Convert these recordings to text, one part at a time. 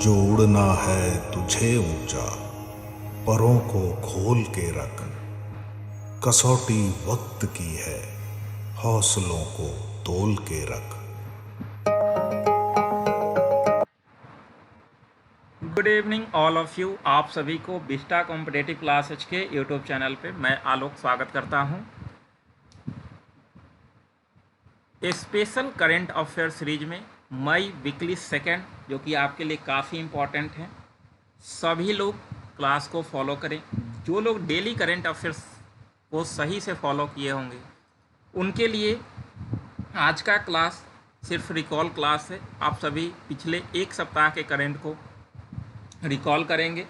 जोड़ना है तुझे ऊंचा, परों को खोल के रख। कसौटी वक्त की है, हौसलों को तोल के रख। Good evening all of you. आप सभी को बिस्टा कॉम्पिटेटिव क्लासेज के यूट्यूब चैनल पे मैं आलोक स्वागत करता हूं। स्पेशल करंट अफेयर सीरीज में मई वीकली सेकंड, जो कि आपके लिए काफ़ी इम्पॉर्टेंट है। सभी लोग क्लास को फॉलो करें। जो लोग डेली करंट अफेयर्स को सही से फॉलो किए होंगे उनके लिए आज का क्लास सिर्फ रिकॉल क्लास है। आप सभी पिछले एक सप्ताह के करंट को रिकॉल करेंगे।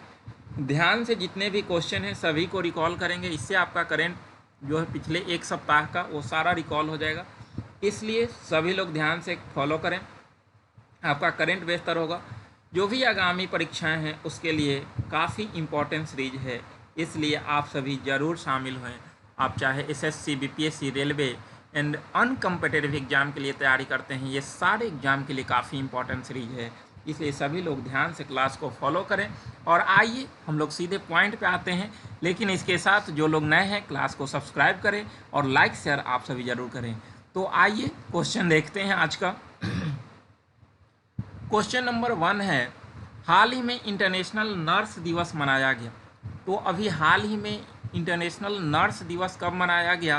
ध्यान से जितने भी क्वेश्चन हैं सभी को रिकॉल करेंगे। इससे आपका करंट जो है पिछले एक सप्ताह का वो सारा रिकॉल हो जाएगा। इसलिए सभी लोग ध्यान से फॉलो करें, आपका करंट बेहतर होगा। जो भी आगामी परीक्षाएं हैं उसके लिए काफ़ी इम्पोर्टेंट सीरीज है, इसलिए आप सभी ज़रूर शामिल हुएं। आप चाहे SSC, BPSC, railway and uncompetitive exam के लिए तैयारी करते हैं, ये सारे एग्ज़ाम के लिए काफ़ी इम्पोर्टेंट सीरीज है। इसलिए सभी लोग ध्यान से क्लास को फॉलो करें। और आइए हम लोग सीधे पॉइंट पे आते हैं, लेकिन इसके साथ जो लोग नए हैं क्लास को सब्सक्राइब करें और लाइक शेयर आप सभी ज़रूर करें। तो आइए क्वेश्चन देखते हैं आज का। क्वेश्चन नंबर 1 है, हाल ही में इंटरनेशनल नर्स दिवस मनाया गया। तो अभी हाल ही में इंटरनेशनल नर्स दिवस कब मनाया गया,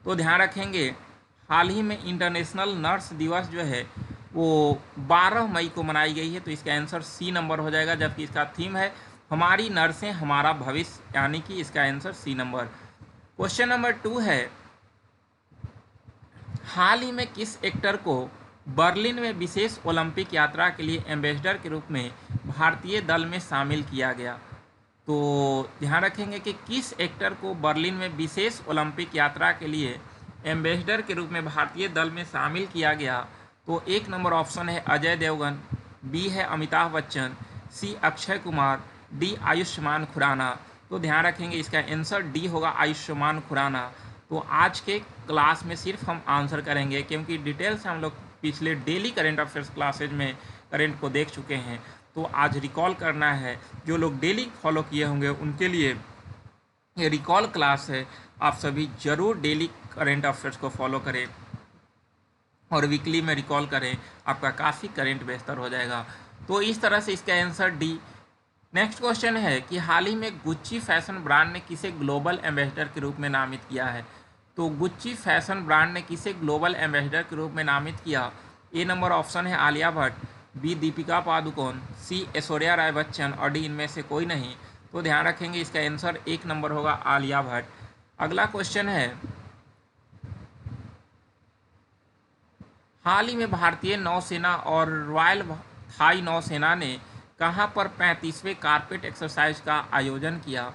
तो ध्यान रखेंगे हाल ही में इंटरनेशनल नर्स दिवस जो है वो 12 मई को मनाई गई है। तो इसका आंसर सी नंबर हो जाएगा, जबकि इसका थीम है हमारी नर्सें हमारा भविष्य, यानी कि इसका answer C number. Question number 2 है, हाल ही में किस एक्टर को बर्लिन में विशेष ओलंपिक यात्रा के लिए एम्बेसडर के रूप में भारतीय दल में शामिल किया गया। तो ध्यान रखेंगे कि किस एक्टर को बर्लिन में विशेष ओलंपिक यात्रा के लिए एम्बेसडर के रूप में भारतीय दल में शामिल किया गया। तो एक नंबर ऑप्शन है अजय देवगन, बी है अमिताभ बच्चन, सी अक्षय कुमार, डी आयुष्मान खुराना। तो ध्यान रखेंगे इसका आंसर डी होगा, आयुष्मान खुराना। तो आज के क्लास में सिर्फ हम आंसर करेंगे, क्योंकि डिटेल से हम लोग पिछले डेली करंट अफेयर्स क्लासेज में करंट को देख चुके हैं। तो आज रिकॉल करना है। जो लोग डेली फॉलो किए होंगे उनके लिए ये रिकॉल क्लास है। आप सभी जरूर डेली करंट अफेयर्स को फॉलो करें और वीकली में रिकॉल करें, आपका काफ़ी करंट बेहतर हो जाएगा। तो इस तरह से इसका आंसर डी। नेक्स्ट क्वेश्चन है कि हाल ही में गुच्ची फैशन ब्रांड ने किसे ग्लोबल एम्बेसडर के रूप में नामित किया है। तो गुच्ची फैशन ब्रांड ने किसे ग्लोबल एम्बेसडर के रूप में नामित किया। ए नंबर ऑप्शन है आलिया भट्ट, बी दीपिका पादुकोण, सी ऐश्वर्या राय बच्चन और डी इनमें से कोई नहीं। तो ध्यान रखेंगे इसका आंसर एक नंबर होगा, आलिया भट्ट। अगला क्वेश्चन है, हाल ही में भारतीय नौसेना और रॉयल थाई नौसेना ने कहां पर 35वें कारपेट एक्सरसाइज का आयोजन किया।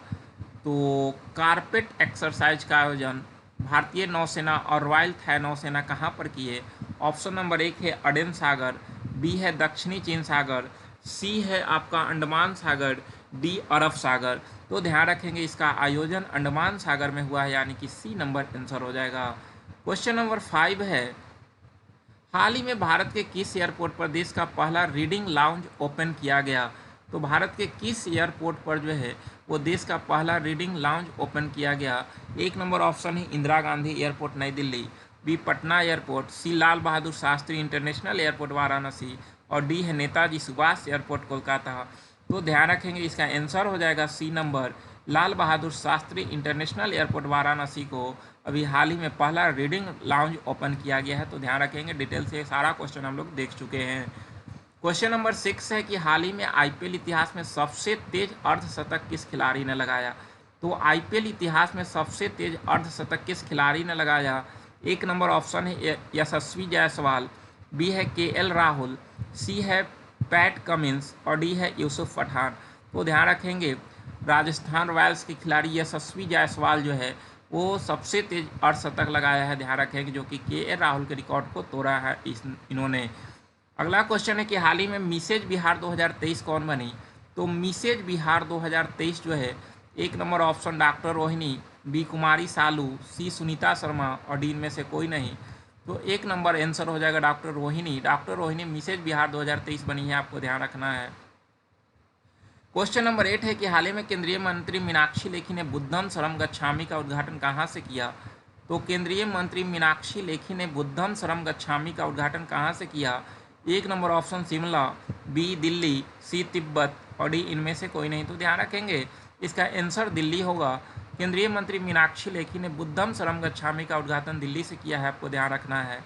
तो कारपेट एक्सरसाइज का आयोजन भारतीय नौसेना और रॉयल थाई नौसेना कहां पर किए। ऑप्शन नंबर 1 है अडेन सागर, बी है दक्षिणी चीन सागर, सी है आपका अंडमान सागर, डी अरब सागर। तो ध्यान रखेंगे इसका आयोजन अंडमान सागर में हुआ है, यानी कि सी नंबर आंसर हो जाएगा। क्वेश्चन नंबर 5 है, हाल ही में भारत के किस एयरपोर्ट पर देश का पहला रीडिंग लाउंज ओपन किया गया। तो भारत के किस एयरपोर्ट पर जो है वो देश का पहला रीडिंग लाउंज ओपन किया गया। एक नंबर ऑप्शन है इंदिरा गांधी एयरपोर्ट नई दिल्ली, बी पटना एयरपोर्ट, सी लाल बहादुर शास्त्री इंटरनेशनल एयरपोर्ट वाराणसी और डी है नेताजी सुभाष एयरपोर्ट कोलकाता। तो ध्यान रखेंगे इसका आंसर हो जाएगा सी number, Lal Bahadur Shastri international airport Varanasi को अभी हाल ही में पहला रीडिंग लाउंज ओपन किया गया है। तो ध्यान रखेंगे, डिटेल से सारा क्वेश्चन हम लोग देख चुके हैं। क्वेश्चन नंबर 6 है कि हाल ही में आईपीएल इतिहास में सबसे तेज अर्धशतक किस खिलाड़ी ने लगाया। तो आईपीएल इतिहास में सबसे तेज अर्धशतक किस खिलाड़ी ने लगाया। एक नंबर ऑप्शन है यशस्वी जायसवाल, बी है केएल राहुल, सी है पैट कमिंस और डी है यूसुफ पठान। तो ध्यान रखेंगे राजस्थान रॉयल्स के खिलाड़ी यशस्वी जायसवाल जो है वो सबसे तेज अर्धशतक लगाया है। ध्यान रखेंगे जो कि केएल राहुल के रिकॉर्ड को तोड़ा है इन्होंने। अगला क्वेश्चन है कि हाल ही में मिसेज बिहार 2023 कौन बनी। तो मिसेज बिहार 2023 जो है एक number option doctor Rohini, B Kumari Salu, C Sunita Sharma और डी इनमें से कोई नहीं। तो एक नंबर आंसर हो जाएगा doctor Rohini. Doctor Rohini Mrs Bihar 2023 बनी है, आपको ध्यान रखना है। क्वेश्चन नंबर 8 है कि हाल ही में केंद्रीय मंत्री मीनाक्षी लेखी ने बुद्धम शरम गच्छामी का उद्घाटन कहाँ से किया? तो केंद्रीय मंत्री मीनाक्षी लेखी ने बुद्धम शरम गच्छामी का उद्घाटन कहाँ से किया? एक number option Shimla, B Delhi, C Tibet और डी इनमें से कोई नहीं। तो ध्यान रखेंगे इसका आंसर दिल्ली होगा। केंद्रीय मंत्री मीनाक्षी लेखी ने बुद्धम शरम गच्छामी का उद्घाटन दिल्ली से किया है, आपको ध्यान रखना है।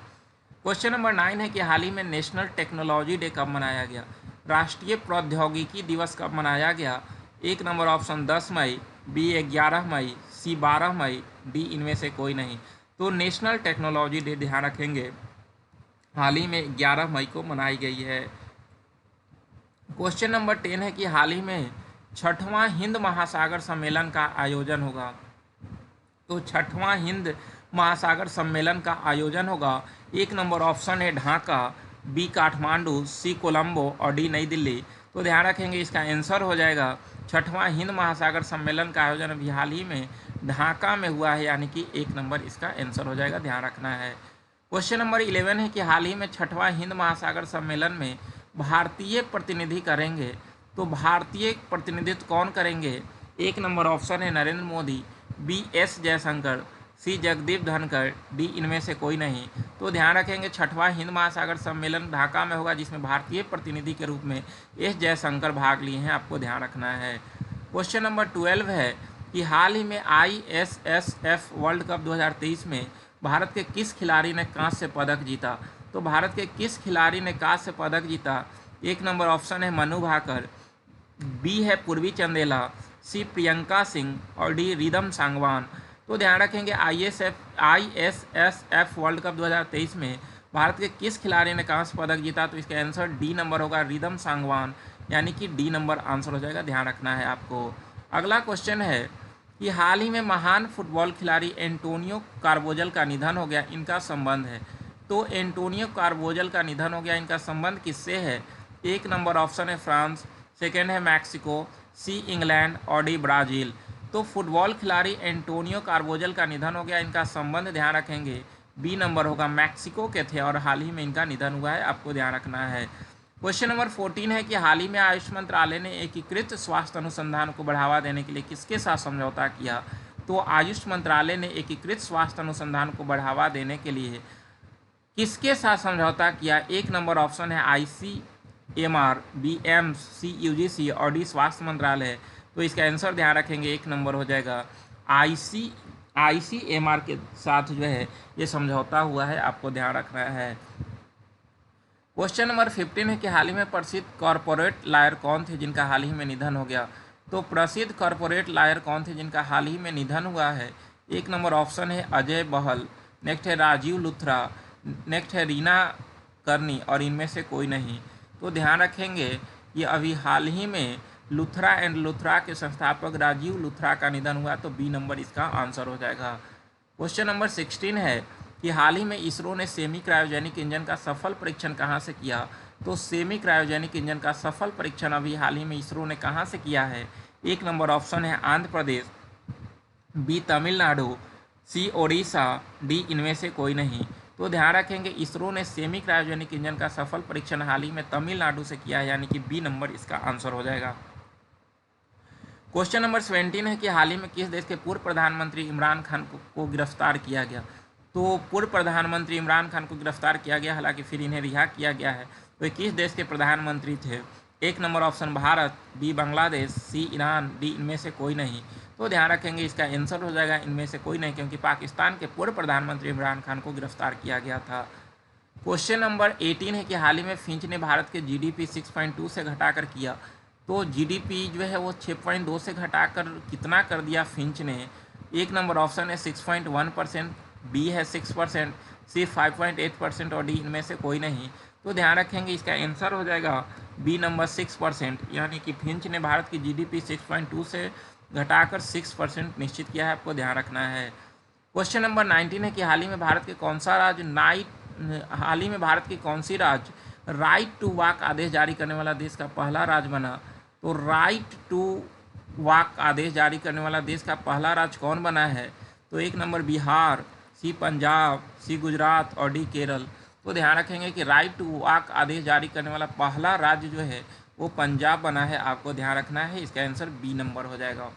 क्वेश्चन नंबर 9 है कि हाल ही में नेशनल टेक्नोलॉजी डे कब मनाया गया? राष्ट्रीय प्रौद्योगिकी दिवस कब मनाया गया? एक नंबर ऑप्शन 10 मई, बी 11 मई, सी 12 मई, डी इनमें से कोई नहीं। तो नेशनल टेक्नोलॉजी डे ध्यान रखेंगे हाल ही में 11 मई को मनाई गई है। क्वेश्चन नंबर 10 है कि हाल ही में 6वां हिंद महासागर सम्मेलन का आयोजन होगा। तो 6वां हिंद महासागर सम्मेलन का आयोजन होगा। एक नंबर ऑप्शन है ढाका, बी काठमांडू, सी कोलंबो और डी नई दिल्ली। तो ध्यान रखेंगे इसका आंसर हो जाएगा 6वां हिंद महासागर सम्मेलन का आयोजन अभी हाल ही में ढाका में हुआ है, यानी कि एक नंबर इसका आंसर हो जाएगा, ध्यान रखना है। क्वेश्चन नंबर 11 है कि हाल ही में 6वां हिंद महासागर सम्मेलन में भारतीय प्रतिनिधि करेंगे। तो भारतीय प्रतिनिधित्व कौन करेंगे? एक नंबर ऑप्शन है नरेंद्र मोदी, बी एस जयशंकर, सी जगदीप धनखड़, डी इनमें से कोई नहीं। तो ध्यान रखेंगे 6वां हिंद महासागर सम्मेलन ढाका में होगा, जिसमें भारतीय प्रतिनिधि के रूप में एस जयशंकर भाग लिए हैं, आपको ध्यान रखना है। क्वेश्चन नंबर 12 है कि हाल ही में ISSF वर्ल्ड कप 2023 में भारत के किस खिलाड़ी ने कांस्य पदक जीता? तो भारत के किस खिलाड़ी ने कांस्य पदक जीता? एक नंबर ऑप्शन है मनु भाकर, बी है पूर्वी चंदेला, सी प्रियंका सिंह और डी रिदम सांगवान। तो ध्यान रखेंगे ISSF वर्ल्ड कप 2023 में भारत के किस खिलाड़ी ने कांस्य पदक जीता? तो इसका आंसर डी नंबर होगा, रिदम सांगवान, यानी कि डी नंबर आंसर हो जाएगा, ध्यान रखना है आपको। अगला क्वेश्चन है कि हाल ही में महान फुटबॉल खिलाड़ी एंटोनियो कार्बोजल का निधन हो गया, इनका संबंध है। तो एंटोनियो कार्बोजल का निधन हो गया, इनका संबंध किससे है? एक नंबर ऑप्शन है फ्रांस, सेकेंड है मैक्सिको, सी इंग्लैंड और डी ब्राज़ील। तो फुटबॉल खिलाड़ी एंटोनियो कार्बोजल का निधन हो गया, इनका संबंध ध्यान रखेंगे बी नंबर होगा, मैक्सिको के थे और हाल ही में इनका निधन हुआ है, आपको ध्यान रखना है। क्वेश्चन नंबर 14 है कि हाल ही में आयुष मंत्रालय ने एकीकृत स्वास्थ्य अनुसंधान को बढ़ावा देने के लिए किसके साथ समझौता किया? तो आयुष मंत्रालय ने एकीकृत स्वास्थ्य अनुसंधान को बढ़ावा देने के लिए किसके साथ समझौता किया? एक नंबर ऑप्शन है ICMR, बी एम्स, सी UGC और डी स्वास्थ्य मंत्रालय। तो इसका आंसर ध्यान रखेंगे एक नंबर हो जाएगा, ICMR के साथ जो है ये समझौता हुआ है, आपको ध्यान रखना है। क्वेश्चन नंबर 15 है कि हाल ही में प्रसिद्ध कॉरपोरेट लायर कौन थे जिनका हाल ही में निधन हो गया? तो प्रसिद्ध कॉरपोरेट लायर कौन थे जिनका हाल ही में निधन हुआ है? एक नंबर ऑप्शन है अजय बहल, नेक्स्ट है राजीव लुथरा, नेक्स्ट है रीना करनी और इनमें से कोई नहीं। तो ध्यान रखेंगे ये अभी हाल ही में लुथरा एंड लुथरा के संस्थापक राजीव लुथरा का निधन हुआ, तो बी नंबर इसका आंसर हो जाएगा। क्वेश्चन नंबर 16 है कि हाल ही में इसरो ने सेमी क्रायोजेनिक इंजन का सफल परीक्षण कहाँ से किया? तो सेमी क्रायोजेनिक इंजन का सफल परीक्षण अभी हाल ही में इसरो ने कहाँ से किया है? एक नंबर ऑप्शन है आंध्र प्रदेश, बी तमिलनाडु, सी ओडिशा, डी इनमें से कोई नहीं। तो ध्यान रखेंगे इसरो ने सेमी क्रायोजेनिक इंजन का सफल परीक्षण हाल ही में तमिलनाडु से किया है, यानी कि बी नंबर इसका आंसर हो जाएगा। क्वेश्चन नंबर 17 है कि हाल ही में किस देश के पूर्व प्रधानमंत्री इमरान खान को गिरफ्तार किया गया? तो पूर्व प्रधानमंत्री इमरान खान को गिरफ्तार किया गया, हालांकि फिर इन्हें रिहा किया गया है। तो किस देश के प्रधानमंत्री थे? एक number option Bharat, B Bangladesh, C Iran, D इनमें से कोई नहीं। तो ध्यान रखेंगे इसका आंसर हो जाएगा इनमें से कोई नहीं, क्योंकि पाकिस्तान के पूर्व प्रधानमंत्री इमरान खान को गिरफ्तार किया गया था। क्वेश्चन नंबर 18 है कि हाल ही में फिंच ने भारत के GDP 6.2 से घटाकर किया। तो GDP जो है वो 6.2 से घटाकर कितना कर दिया फिंच ने? एक नंबर ऑप्शन है 6.1%, बी है 6%, सी 5.8% और डी इनमें से कोई नहीं। तो ध्यान रखेंगे इसका आंसर हो जाएगा बी नंबर 6%, यानी कि फिंच ने भारत की GDP 6.2 से घटाकर 6% निश्चित किया है, आपको ध्यान रखना है। क्वेश्चन नंबर 19 है कि हाल ही में भारत की कौन सी राज्य राइट टू वॉक आदेश जारी करने वाला देश का पहला राज्य बना? तो राइट टू वॉक आदेश जारी करने वाला देश का पहला राज्य कौन बना है? तो एक नंबर बिहार, सी पंजाब, सी गुजरात और डी केरल। तो ध्यान रखेंगे कि राइट टू वॉक आदेश जारी करने वाला पहला राज्य जो है वो पंजाब बना है, आपको ध्यान रखना है। इसका आंसर बी नंबर हो जाएगा।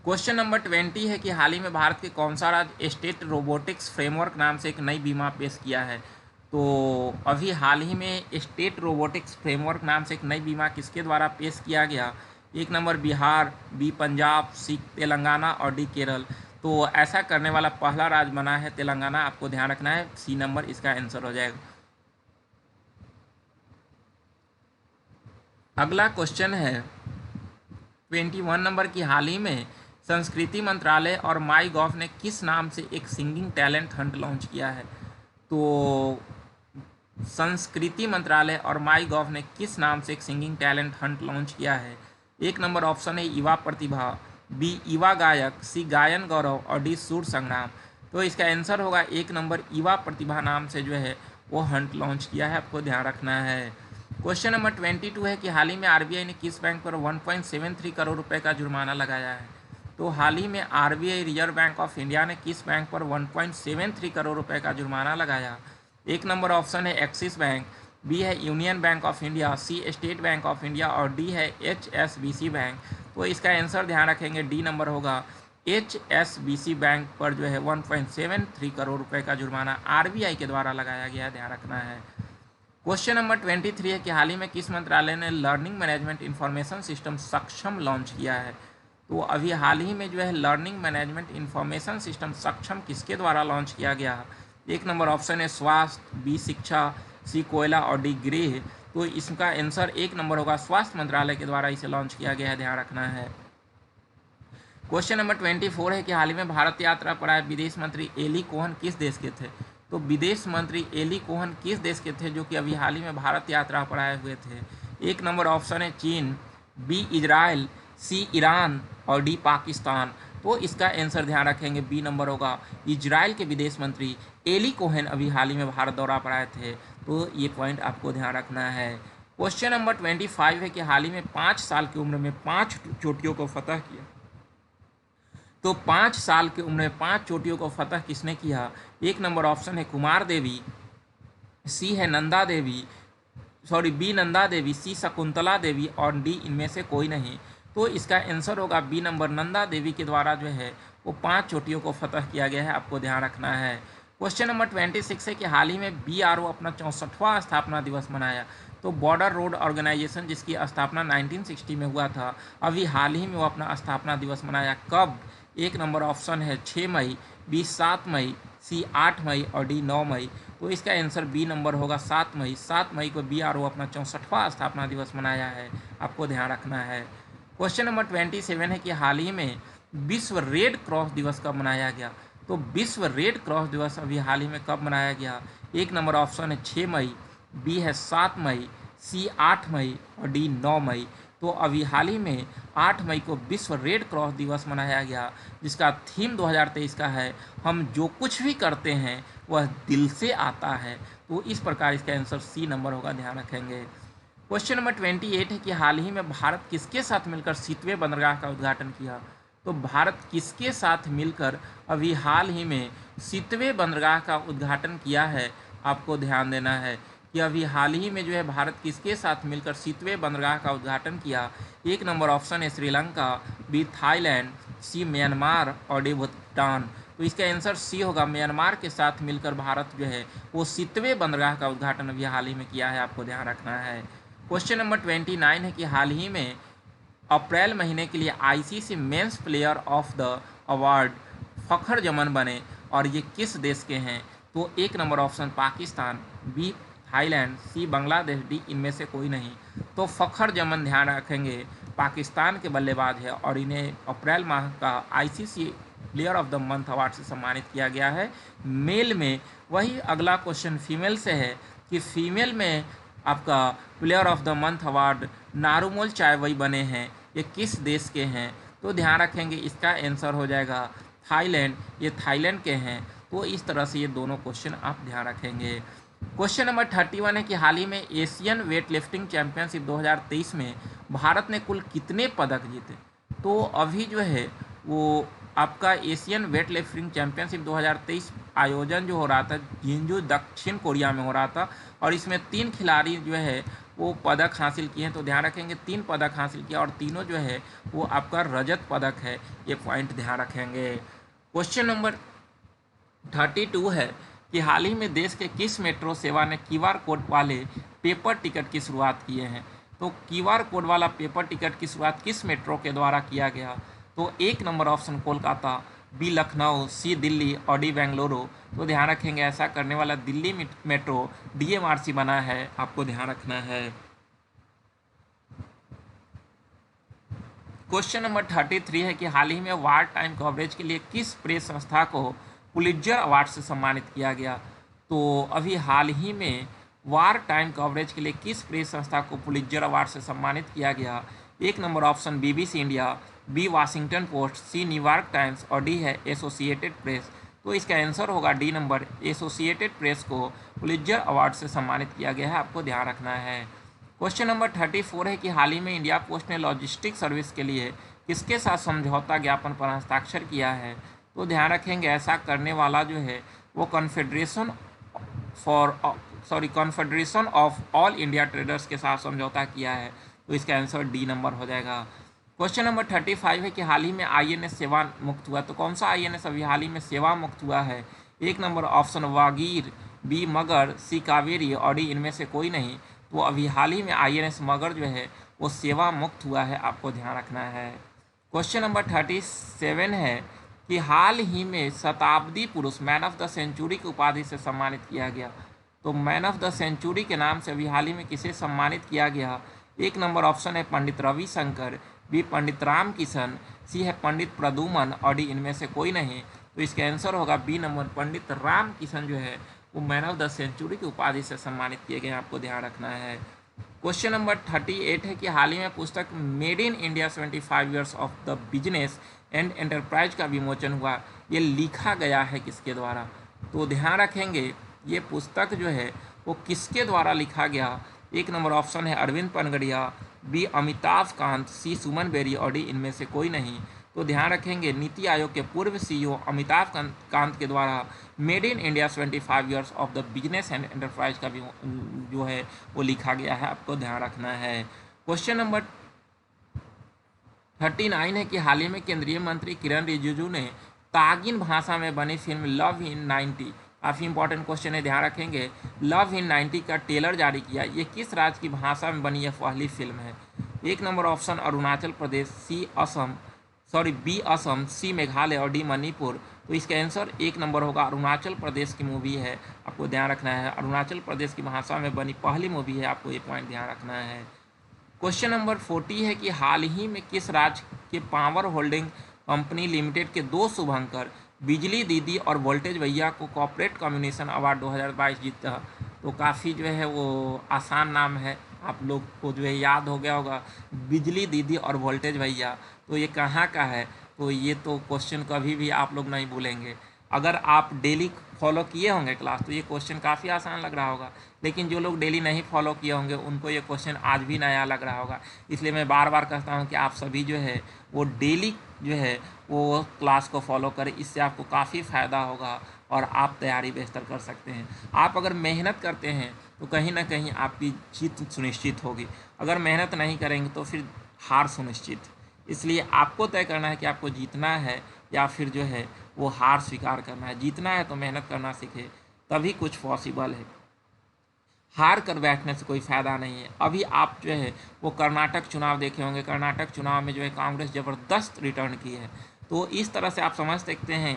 क्वेश्चन नंबर 20 है कि हाल ही में भारत के कौन सा राज्य स्टेट रोबोटिक्स फ्रेमवर्क नाम से एक नई बीमा पेश किया है। तो अभी हाल ही में स्टेट रोबोटिक्स फ्रेमवर्क नाम से एक नई बीमा किसके द्वारा पेश किया गया। एक नंबर बिहार, बी पंजाब, सी तेलंगाना और डी केरल। तो ऐसा करने वाला पहला राज्य बना है तेलंगाना, आपको ध्यान रखना है। सी नंबर इसका आंसर हो जाएगा। अगला क्वेश्चन है 21 नंबर की, हाल ही में संस्कृति मंत्रालय और माई गॉव ने किस नाम से एक सिंगिंग टैलेंट हंट लॉन्च किया है। तो संस्कृति मंत्रालय और माई गॉव ने किस नाम से एक सिंगिंग टैलेंट हंट लॉन्च किया है। एक नंबर ऑप्शन है युवा प्रतिभा, बी युवा गायक, सी गायन गौरव और डी सुर संग्राम। तो इसका आंसर होगा एक नंबर युवा प्रतिभा नाम से जो है वो हंट लॉन्च किया है, आपको ध्यान रखना है। क्वेश्चन नंबर 22 है कि हाल ही में आरबीआई ने किस बैंक पर 1.73 करोड़ रुपए का जुर्माना लगाया है। तो हाल ही में RBI reserve bank of India ने किस बैंक पर 1.73 करोड़ रुपए का जुर्माना लगाया। एक नंबर ऑप्शन है एक्सिस बैंक, बी है Union Bank of India, C State Bank of India और डी है एचएसबीसी बैंक। तो इसका आंसर ध्यान रखेंगे डी नंबर होगा। एचएसबीसी बैंक पर जो है 1.73 करोड़ रुपए का जुर्माना आरबीआई के द्वारा लगाया गया है, ध्यान रखना है। क्वेश्चन नंबर 23 है कि हाल ही में किस मंत्रालय ने लर्निंग मैनेजमेंट इंफॉर्मेशन सिस्टम सक्षम लॉन्च किया है। तो अभी हाल ही में जो है लर्निंग मैनेजमेंट इंफॉर्मेशन सिस्टम सक्षम किसके द्वारा लॉन्च किया गया। एक नंबर ऑप्शन है स्वास्थ्य, बी शिक्षा, सी कोयला और डी गृह। तो इसका आंसर एक नंबर होगा, स्वास्थ्य मंत्रालय के द्वारा इसे लॉन्च किया गया है, ध्यान रखना है। क्वेश्चन नंबर 24 है कि हाल ही में भारत यात्रा पर आए विदेश मंत्री एली कोहन किस देश के थे। तो विदेश मंत्री एली कोहन किस देश के थे जो कि अभी हाल ही में भारत यात्रा पर आए हुए थे। एक नंबर ऑप्शन है चीन, बी इजराइल, सी ईरान और डी पाकिस्तान। तो इसका आंसर ध्यान रखेंगे बी नंबर होगा। इजराइल के विदेश मंत्री एली कोहन अभी हाल ही में भारत दौरा पर आए थे, तो ये पॉइंट आपको ध्यान रखना है। क्वेश्चन नंबर 25 है कि हाल ही में 5 साल की उम्र में 5 चोटियों को फतह किया। तो 5 साल की उम्र में 5 चोटियों को फतह किसने किया। एक नंबर ऑप्शन है कुमार देवी, सी है नंदा देवी, बी नंदा देवी, सी शकुंतला देवी और डी इनमें से कोई नहीं। तो इसका आंसर होगा बी नंबर, नंदा देवी के द्वारा जो है वो 5 चोटियों को फतह किया गया है, आपको ध्यान रखना है। क्वेश्चन नंबर 26 है कि हाल ही में बीआरओ अपना 64वां स्थापना दिवस मनाया। तो बॉर्डर रोड ऑर्गेनाइजेशन जिसकी स्थापना 1960 में हुआ था, अभी हाल ही में वो अपना स्थापना दिवस मनाया। कब। एक नंबर ऑप्शन है 6 मई, बी 7 मई, सी 8 मई और डी 9 मई। तो इसका आंसर बी नंबर होगा 7 मई। 7 मई को बीआरओ अपना 64वां स्थापना दिवस मनाया है, आपको ध्यान रखना है। क्वेश्चन नंबर 27 है कि हाल ही में विश्व रेड क्रॉस दिवस कब मनाया गया। तो विश्व रेड क्रॉस दिवस अभी हाल ही में कब मनाया गया। एक नंबर ऑप्शन है 6 मई, बी है 7 मई, सी 8 मई और डी 9 मई। तो अभी हाल ही में 8 मई को विश्व रेड क्रॉस दिवस मनाया गया, जिसका थीम 2023 का है हम जो कुछ भी करते हैं वह दिल से आता है। तो इस प्रकार इसका आंसर सी नंबर होगा, ध्यान रखेंगे। क्वेश्चन नंबर 28 है कि हाल ही में भारत किसके साथ मिलकर शीतवे बंदरगाह का उद्घाटन किया। तो भारत किसके साथ मिलकर अभी हाल ही में शीतवे बंदरगाह का उद्घाटन किया है, आपको ध्यान देना है कि अभी हाल ही में जो है भारत किसके साथ मिलकर शीतवे बंदरगाह का उद्घाटन किया। एक नंबर ऑप्शन है श्रीलंका, बी थाईलैंड, सी म्यांमार और डी भूटान। तो इसका आंसर सी होगा, म्यांमार के साथ मिलकर भारत जो है वो शीतवे बंदरगाह का उद्घाटन अभी हाल ही में किया है, आपको ध्यान रखना है। क्वेश्चन नंबर 29 है कि हाल ही में अप्रैल महीने के लिए ICC men's player of the award Fakhar Zaman बने और ये किस देश के हैं। तो एक number option Pakistan, B Thailand, C Bangladesh, D इनमें से कोई नहीं। तो फखर जमन ध्यान रखेंगे पाकिस्तान के बल्लेबाज है और इन्हें अप्रैल माह का ICC player of the month award से सम्मानित किया गया है मेल में। वही अगला क्वेश्चन फीमेल से है कि फीमेल में आपका player of the month award Narumol Chaiwai बने हैं, ये किस देश के हैं। तो ध्यान रखेंगे इसका आंसर हो जाएगा थाईलैंड, ये थाईलैंड के हैं। तो इस तरह से ये दोनों क्वेश्चन आप ध्यान रखेंगे। क्वेश्चन नंबर 31 है कि हाल ही में एशियन वेट लिफ्टिंग चैंपियनशिप 2023 में भारत ने कुल कितने पदक जीते। तो अभी जो है वो आपका एशियन वेट लिफ्टिंग चैंपियनशिप 2023 आयोजन जो हो रहा था जिंजू दक्षिण कोरिया में हो रहा था, और इसमें 3 खिलाड़ी जो है वो पदक हासिल किए हैं। तो ध्यान रखेंगे 3 पदक हासिल किया और तीनों जो है वो आपका रजत पदक है, ये पॉइंट ध्यान रखेंगे। क्वेश्चन नंबर 32 है कि हाल ही में देश के किस मेट्रो सेवा ने क्यूआर कोड वाले पेपर टिकट की शुरुआत किए हैं। तो क्यूआर कोड वाला पेपर टिकट की शुरुआत किस मेट्रो के द्वारा किया गया। तो 1 number option Kolkata, B Lucknow, C Delhi और डी बेंगलुरु। तो ध्यान रखेंगे ऐसा करने वाला दिल्ली मेट्रो डीएमआरसी बना है, आपको ध्यान रखना है। क्वेश्चन नंबर 33 है कि हाल ही में वार टाइम कवरेज के लिए किस प्रेस संस्था को पुलित्जर अवार्ड से सम्मानित किया गया। तो अभी हाल ही में वार टाइम कवरेज के लिए किस प्रेस संस्था को पुलित्जर अवार्ड से सम्मानित किया गया। 1 number option BBC India, B Washington post, सी न्यूयॉर्क टाइम्स और डी है एसोसिएटेड प्रेस। तो इसका आंसर होगा डी नंबर, एसोसिएटेड प्रेस को पुलित्जर अवार्ड से सम्मानित किया गया है, आपको ध्यान रखना है। क्वेश्चन नंबर 34 है कि हाल ही में इंडिया पोस्ट ने लॉजिस्टिक सर्विस के लिए किसके साथ समझौता ज्ञापन पर हस्ताक्षर किया है। तो ध्यान रखेंगे ऐसा करने वाला जो है वो confederation of all India traders के साथ समझौता किया है। तो इसका आंसर डी नंबर हो जाएगा। क्वेश्चन नंबर 35 है कि हाल ही में आईएनएस सेवा मुक्त हुआ। तो कौन सा आईएनएस अभी हाल ही में सेवा मुक्त हुआ है। 1 नंबर ऑप्शन वागीर, बी मगर, सी कावेरी और डी इनमें से कोई नहीं। तो अभी हाल ही में आईएनएस मगर जो है वो सेवा मुक्त हुआ है, आपको ध्यान रखना है। क्वेश्चन नंबर 37 है कि हाल ही में शताब्दी पुरुष मैन ऑफ द सेंचुरी की उपाधि से सम्मानित किया गया। तो मैन ऑफ द सेंचुरी के नाम से अभी हाल ही में किसे सम्मानित किया गया। 1 नंबर ऑप्शन है पंडित रविशंकर, बी पंडित राम किशन, सी है पंडित प्रदुमन और डी इनमें से कोई नहीं। तो इसका आंसर होगा बी नंबर, पंडित राम किशन जो है वो मैन ऑफ द सेंचुरी की उपाधि से सम्मानित किए गए, आपको ध्यान रखना है। क्वेश्चन नंबर 38 है कि हाल ही में पुस्तक made in India 75 years of the business and enterprise का विमोचन हुआ, ये लिखा गया है किसके द्वारा। तो ध्यान रखेंगे ये पुस्तक जो है वो किसके द्वारा लिखा गया। 1 नंबर ऑप्शन है अरविंद पनगड़िया, बी अमिताभ कांत, सी सुमन बेरी और डी इनमें से कोई नहीं। तो ध्यान रखेंगे नीति आयोग के पूर्व सीईओ अमिताभ कांत के द्वारा made in India 75 years of the business and enterprise का भी जो है वो लिखा गया है, आपको ध्यान रखना है। क्वेश्चन नंबर 39 है कि हाल ही में केंद्रीय मंत्री किरण रिजिजू ने तागिन भाषा में बनी फिल्म लव इन 90, काफ़ी इंपॉर्टेंट क्वेश्चन है, ध्यान रखेंगे, लव इन 90 का ट्रेलर जारी किया। ये किस राज्य की भाषा में बनी यह पहली फिल्म है। 1 number option Arunachal Pradesh, B Assam, सी मेघालय और डी मणिपुर। तो इसका आंसर 1 नंबर होगा, अरुणाचल प्रदेश की मूवी है, आपको ध्यान रखना है। अरुणाचल प्रदेश की भाषा में बनी पहली मूवी है, आपको ये पॉइंट ध्यान रखना है। क्वेश्चन नंबर 40 है कि हाल ही में किस राज्य के पावर होल्डिंग कंपनी लिमिटेड के 2 शुभंकर बिजली दीदी और वोल्टेज भैया को कॉर्पोरेट कम्युनिकेशन अवार्ड 2022 जीता। तो काफ़ी जो है वो आसान नाम है, आप लोग को जो है याद हो गया होगा, बिजली दीदी और वोल्टेज भैया। तो ये कहाँ का है। तो ये तो क्वेश्चन कभी भी आप लोग नहीं भूलेंगे। अगर आप डेली फॉलो किए होंगे क्लास तो ये क्वेश्चन काफ़ी आसान लग रहा होगा, लेकिन जो लोग डेली नहीं फॉलो किए होंगे उनको ये क्वेश्चन आज भी नया लग रहा होगा। इसलिए मैं बार बार कहता हूँ कि आप सभी जो है वो डेली जो है वो क्लास को फॉलो करें, इससे आपको काफ़ी फ़ायदा होगा और आप तैयारी बेहतर कर सकते हैं। आप अगर मेहनत करते हैं तो कहीं ना कहीं आपकी जीत सुनिश्चित होगी, अगर मेहनत नहीं करेंगे तो फिर हार सुनिश्चित। इसलिए आपको तय करना है कि आपको जीतना है या फिर जो है वो हार स्वीकार करना है। जीतना है तो मेहनत करना सीखे, तभी कुछ पॉसिबल है। हार कर बैठने से कोई फ़ायदा नहीं है। अभी आप जो है वो कर्नाटक चुनाव देखे होंगे, कर्नाटक चुनाव में जो है कांग्रेस ज़बरदस्त रिटर्न की है। तो इस तरह से आप समझ सकते हैं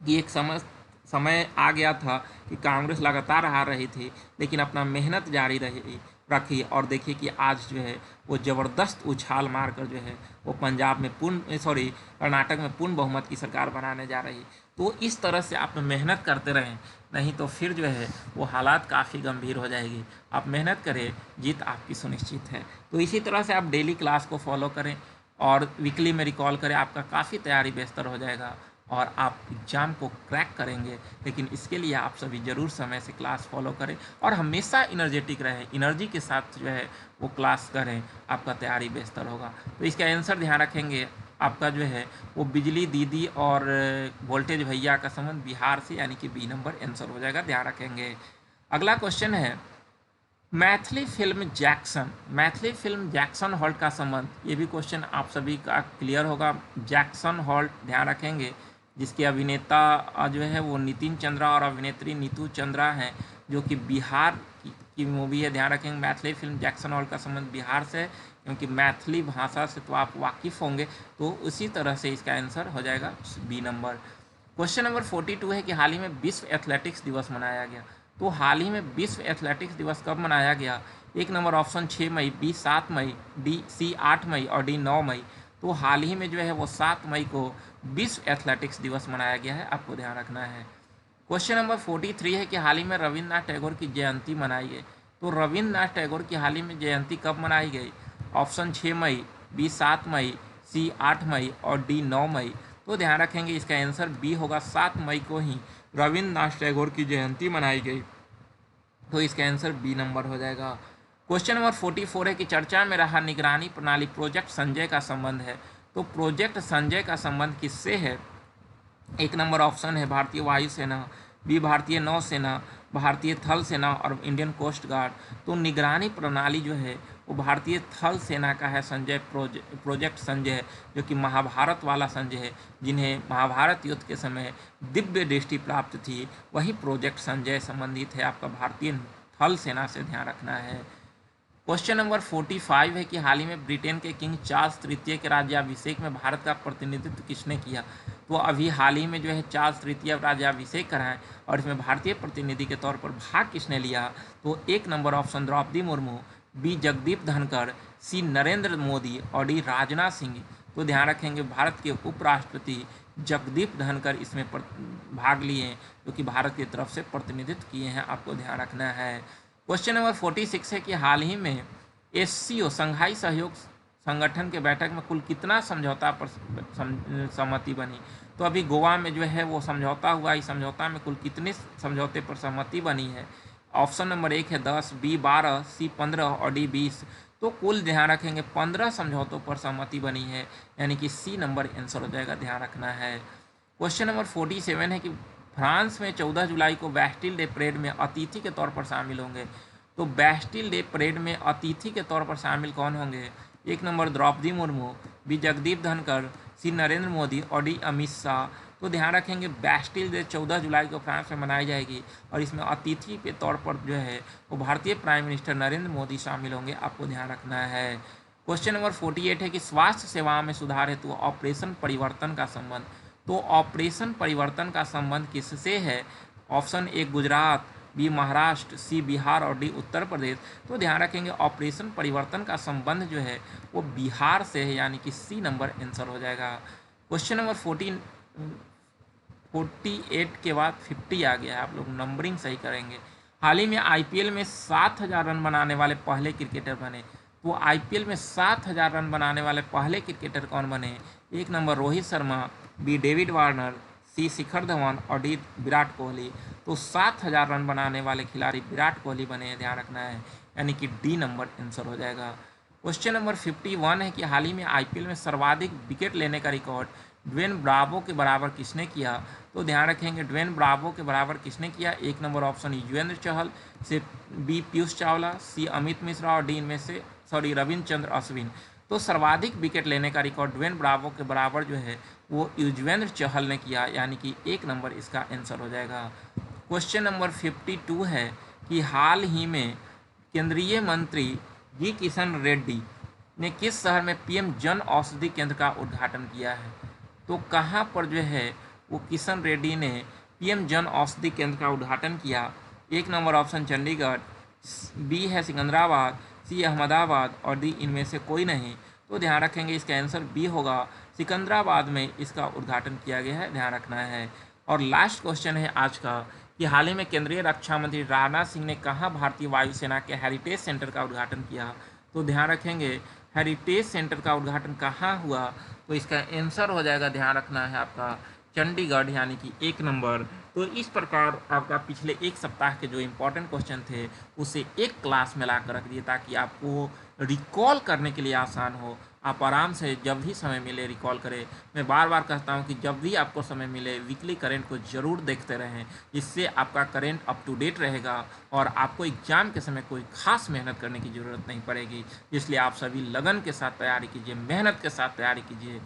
कि एक समय आ गया था कि कांग्रेस लगातार हार रही थी, लेकिन अपना मेहनत जारी रखी और देखिए कि आज जो है वो ज़बरदस्त उछाल मारकर जो है वो पंजाब में कर्नाटक में पूर्ण बहुमत की सरकार बनाने जा रही। तो इस तरह से आप मेहनत करते रहें, नहीं तो फिर जो है वो हालात काफ़ी गंभीर हो जाएगी। आप मेहनत करें, जीत आपकी सुनिश्चित है। तो इसी तरह से आप डेली क्लास को फॉलो करें और वीकली में रिकॉल करें, आपका काफ़ी तैयारी बेहतर हो जाएगा और आप एग्ज़ाम को क्रैक करेंगे। लेकिन इसके लिए आप सभी ज़रूर समय से क्लास फॉलो करें और हमेशा एनर्जेटिक रहें, एनर्जी के साथ जो है वो क्लास करें, आपका तैयारी बेहतर होगा। तो इसका आंसर ध्यान रखेंगे आपका जो है वो बिजली दीदी और वोल्टेज भैया का संबंध बिहार से, यानी कि बी नंबर आंसर हो जाएगा, ध्यान रखेंगे। अगला क्वेश्चन है मैथिली फिल्म जैक्सन हॉल्ट का संबंध। ये भी क्वेश्चन आप सभी का क्लियर होगा। जैक्सन हॉल्ट, ध्यान रखेंगे, जिसके अभिनेता जो है वो नितिन चंद्रा और अभिनेत्री नीतू चंद्रा हैं, जो कि बिहार की मूवी है। ध्यान रखेंगे मैथिली फिल्म जैक्सन हॉल्ट का संबंध बिहार से है, क्योंकि मैथिली भाषा से तो आप वाकिफ़ होंगे, तो उसी तरह से इसका आंसर हो जाएगा बी नंबर। क्वेश्चन नंबर 42 है कि हाल ही में विश्व एथलेटिक्स दिवस मनाया गया। तो हाल ही में विश्व एथलेटिक्स दिवस कब मनाया गया? एक नंबर ऑप्शन 6 मई, बी 7 मई, सी 8 मई और डी 9 मई। तो हाल ही में जो है वो 7 मई को विश्व एथलेटिक्स दिवस मनाया गया है, आपको ध्यान रखना है। क्वेश्चन नंबर 43 है कि हाल ही में रविन्द्रनाथ टैगोर की जयंती मनाई गई। तो रविन्द्रनाथ टैगोर की हाल ही में जयंती कब मनाई गई? ऑप्शन 6 मई, बी 7 मई, सी 8 मई और डी 9 मई। तो ध्यान रखेंगे इसका आंसर बी होगा, 7 मई को ही रविन्द्रनाथ टैगोर की जयंती मनाई गई, तो इसका आंसर बी नंबर हो जाएगा। क्वेश्चन नंबर 44 है कि चर्चा में रहा निगरानी प्रणाली प्रोजेक्ट संजय का संबंध है। तो प्रोजेक्ट संजय का संबंध किससे है? एक नंबर ऑप्शन है भारतीय वायुसेना, बी भारतीय नौसेना, भारतीय थल सेना और इंडियन कोस्ट गार्ड। तो निगरानी प्रणाली जो है वो भारतीय थल सेना का है, संजय प्रोजेक्ट संजय, जो कि महाभारत वाला संजय है, जिन्हें महाभारत युद्ध के समय दिव्य दृष्टि प्राप्त थी, वही प्रोजेक्ट संजय संबंधित है आपका भारतीय थल सेना से, ध्यान रखना है। क्वेश्चन नंबर 45 है कि हाल ही में ब्रिटेन के किंग चार्ल्स तृतीय के राज्याभिषेक में भारत का प्रतिनिधित्व किसने किया? तो अभी हाल ही में जो है चार्ल्स तृतीय राज्याभिषेक कराएं और इसमें भारतीय प्रतिनिधि के तौर पर भाग किसने लिया? तो एक number option Draupadi Murmu, B Jagdeep Dhankhar, C Narendra Modi और डी राजनाथ सिंह। तो ध्यान रखेंगे भारत के उपराष्ट्रपति जगदीप धनखड़ इसमें भाग लिए, जो कि भारत की तरफ से प्रतिनिधित्व किए हैं, आपको ध्यान रखना है। क्वेश्चन नंबर 46 है कि हाल ही में एससीओ संघाई सहयोग संगठन के बैठक में कुल कितना समझौता पर सहमति बनी? तो अभी गोवा में जो है वो समझौता हुआ, इस समझौता में कुल कितने समझौते पर सहमति बनी है? ऑप्शन नंबर 1 है 10, बी 12, सी 15 और डी 20। तो कुल ध्यान रखेंगे 15 समझौतों पर सहमति बनी है, यानी कि सी नंबर आंसर हो जाएगा, ध्यान रखना है। क्वेश्चन नंबर 47 है कि फ्रांस में 14 जुलाई को बैस्टिल डे परेड में अतिथि के तौर पर शामिल होंगे। तो बैस्टिल डे परेड में अतिथि के तौर पर शामिल कौन होंगे? एक number Draupadi Murmu, B Jagdeep Dhankhar, C Narendra Modi और डी अमित शाह। तो ध्यान रखेंगे बैस्टिल डे 14 जुलाई को फ्रांस में मनाई जाएगी और इसमें अतिथि के तौर पर जो है वो भारतीय प्राइम मिनिस्टर नरेंद्र मोदी शामिल होंगे, आपको ध्यान रखना है। क्वेश्चन नंबर 48 है कि स्वास्थ्य सेवाओं में सुधार हेतु ऑपरेशन परिवर्तन का संबंध। तो ऑपरेशन परिवर्तन का संबंध किससे है? ऑप्शन 1 गुजरात, बी महाराष्ट्र, सी बिहार और डी उत्तर प्रदेश। तो ध्यान रखेंगे ऑपरेशन परिवर्तन का संबंध जो है वो बिहार से है, यानी कि सी नंबर आंसर हो जाएगा। क्वेश्चन नंबर 48 के बाद 50 आ गया है, आप लोग नंबरिंग सही करेंगे। हाल ही में आईपीएल में 7000 रन बनाने वाले पहले क्रिकेटर बने। तो आईपीएल में 7000 रन बनाने वाले पहले क्रिकेटर कौन बने? एक number Rohit Sharma, B David Warner, C Shikhar Dhawan और डी विराट कोहली। तो 7000 रन बनाने वाले खिलाड़ी विराट कोहली बने हैं, ध्यान रखना है, यानी कि डी नंबर आंसर हो जाएगा। क्वेश्चन नंबर 51 है कि हाल ही में आईपीएल में सर्वाधिक विकेट लेने का रिकॉर्ड ड्वेन ब्रावो के बराबर किसने किया? तो ध्यान रखेंगे ड्वेन ब्रावो के बराबर किसने किया? एक नंबर ऑप्शन युजवेंद्र चहल, से बी पीयूष चावला, सी अमित मिश्रा और डी इनमें से रविंद्रचंद्र अश्विन। तो सर्वाधिक विकेट लेने का रिकॉर्ड ड्वेन ब्रावो के बराबर जो है वो युजवेंद्र चहल ने किया, यानी कि एक नंबर इसका आंसर हो जाएगा। क्वेश्चन नंबर 52 है कि हाल ही में केंद्रीय मंत्री जी किशन रेड्डी ने किस शहर में पीएम जन औषधि केंद्र का उद्घाटन किया है? तो कहाँ पर जो है वो किशन रेड्डी ने पीएम जन औषधि केंद्र का उद्घाटन किया? एक नंबर ऑप्शन चंडीगढ़, बी है सिकंदराबाद, सी अहमदाबाद और डी इनमें से कोई नहीं। तो ध्यान रखेंगे इसका आंसर बी होगा, सिकंदराबाद में इसका उद्घाटन किया गया है, ध्यान रखना है। और लास्ट क्वेश्चन है आज का कि हाल ही में केंद्रीय रक्षा मंत्री राजनाथ सिंह ने कहाँ भारतीय वायुसेना के हेरिटेज सेंटर का उद्घाटन किया? तो ध्यान रखेंगे हेरिटेज सेंटर का उद्घाटन कहाँ हुआ? तो इसका आंसर हो जाएगा, ध्यान रखना है आपका, चंडीगढ़, यानी कि एक नंबर। तो इस प्रकार आपका पिछले एक सप्ताह के जो इम्पोर्टेंट क्वेश्चन थे उसे एक क्लास में ला कर रख दिए ताकि आपको रिकॉल करने के लिए आसान हो। आप आराम से जब भी समय मिले रिकॉल करें। मैं बार बार कहता हूं कि जब भी आपको समय मिले वीकली करेंट को ज़रूर देखते रहें। इससे आपका करेंट अप टू डेट रहेगा और आपको एग्ज़ाम के समय कोई खास मेहनत करने की ज़रूरत नहीं पड़ेगी। इसलिए आप सभी लगन के साथ तैयारी कीजिए, मेहनत के साथ तैयारी कीजिए,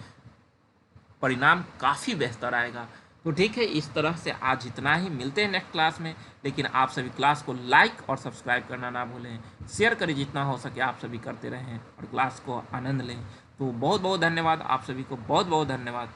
परिणाम काफ़ी बेहतर आएगा। तो ठीक है, इस तरह से आज इतना ही। मिलते हैं नेक्स्ट क्लास में, लेकिन आप सभी क्लास को लाइक और सब्सक्राइब करना ना भूलें। शेयर करें जितना हो सके, आप सभी करते रहें और क्लास को आनंद लें। तो बहुत बहुत धन्यवाद, आप सभी को बहुत बहुत धन्यवाद।